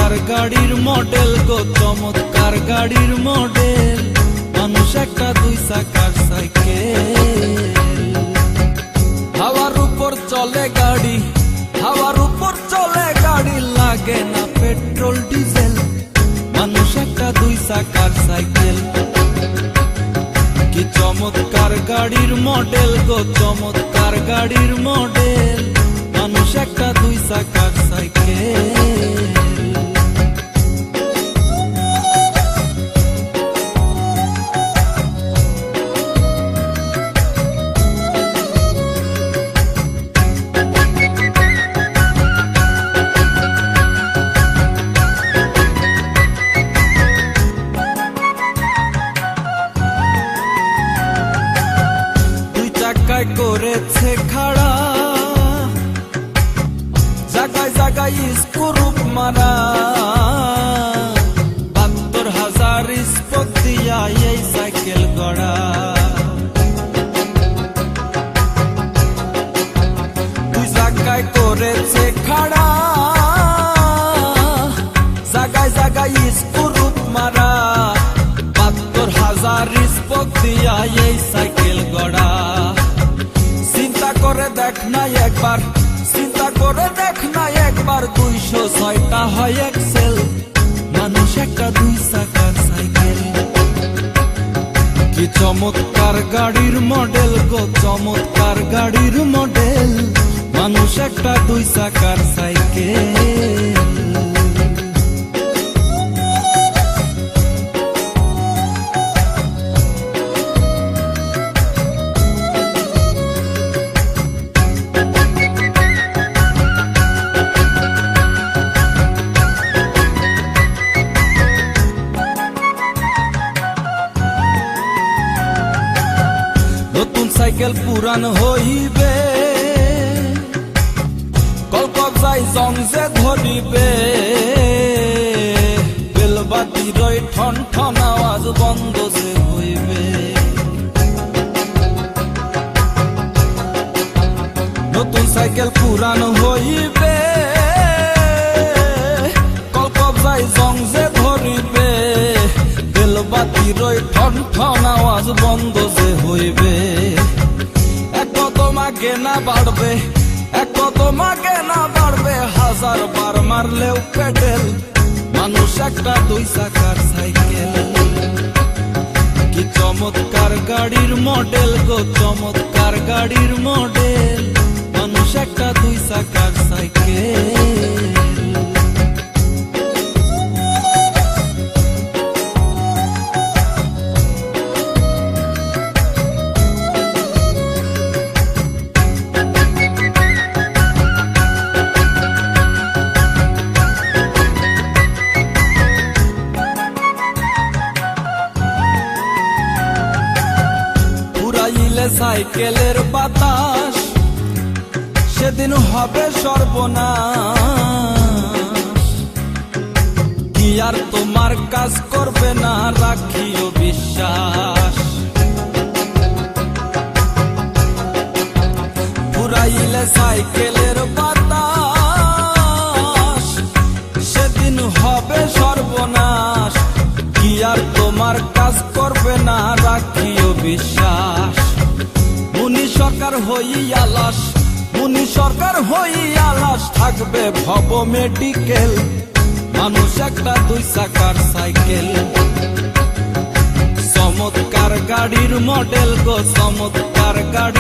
চমৎকার গাড়ির মডেল গো, চমৎকার গাড়ির মডেল। মানুষ একটা দুই চাকার সাইকেল। হাওয়ার উপর চলে গাড়ি, হাওয়ার উপর চলে গাড়ি, লাগে না পেট্রোল ডিজেল। মানুষ একটা দুই চাকার সাইকেল। কি চমৎকার গাড়ির মডেল গো, চমৎকার গাড়ির মডেল। মানুষ একটা দুই চাকার সাইকেল। করেছে খাড়া, জায়গায় জায়গায় স্ক্রুপ মারা। ৭২,০০০ স্পোক দিয়া এই সাইকেল গড়া। দুই জায়গায় করেছে খাড়া, জায়গায় জায়গায় স্ক্রুপ মারা। ৭২,০০০ স্পোক দিয়া এই সাইকেল গড়া। চিন্তা করে দেখ না একবার, চিন্তা করে দেখ না একবার, ২০৬টা হয় এক্সেল। মানুষ একটা দুই চাকার সাইকেল। কি চমৎকার গাড়ির মডেল গো, চমৎকার গাড়ির মডেল। মানুষ একটা দুই চাকার সাইকেল। নতুন সাইকেল পুরান হইবে, কলকবজায় জং যে ধরিবে। বেলবাতির ঠন ঠন আওয়াজ বন্ধ যে হইবে। নতুন সাইকেল পুরান হইবে, কলকবজায় জং যে ধরিবে। বেলবাতির ঠন ঠন আওয়াজ বন্ধ যে হইবে। এক তোমাকে না বাড়বে, এক তোমাকে না বাড়বে, ১০০০ বার মারলেও পেডেল। মানুষ একটা দুই চাকার সাইকেল। কি চমৎকার গাড়ির মডেল গো, চমৎকার গাড়ির মডেল। মানুষ একটা দুই চাকার সাইকেল। সাইকেলের বাতাস সেদিন হবে সর্বনাশ। কি আর তোমার কাজ করবে না, রাখিও বিশ্বাস। পুরাইলে সাইকেলের বাতাস সেদিন হবে সর্বনাশ। কি আর তোমার কাজ করবে না, রাখিও বিশ্বাস। মুনি সরকার হইয়া লাশ, মুনি সরকার হইয়া লাশ, থাকবে ভব মেডিকেল। মানুষ একটা দুই চাকার সাইকেল। চমৎকার গাড়ির মডেল গো, চমৎকার গাড়ি।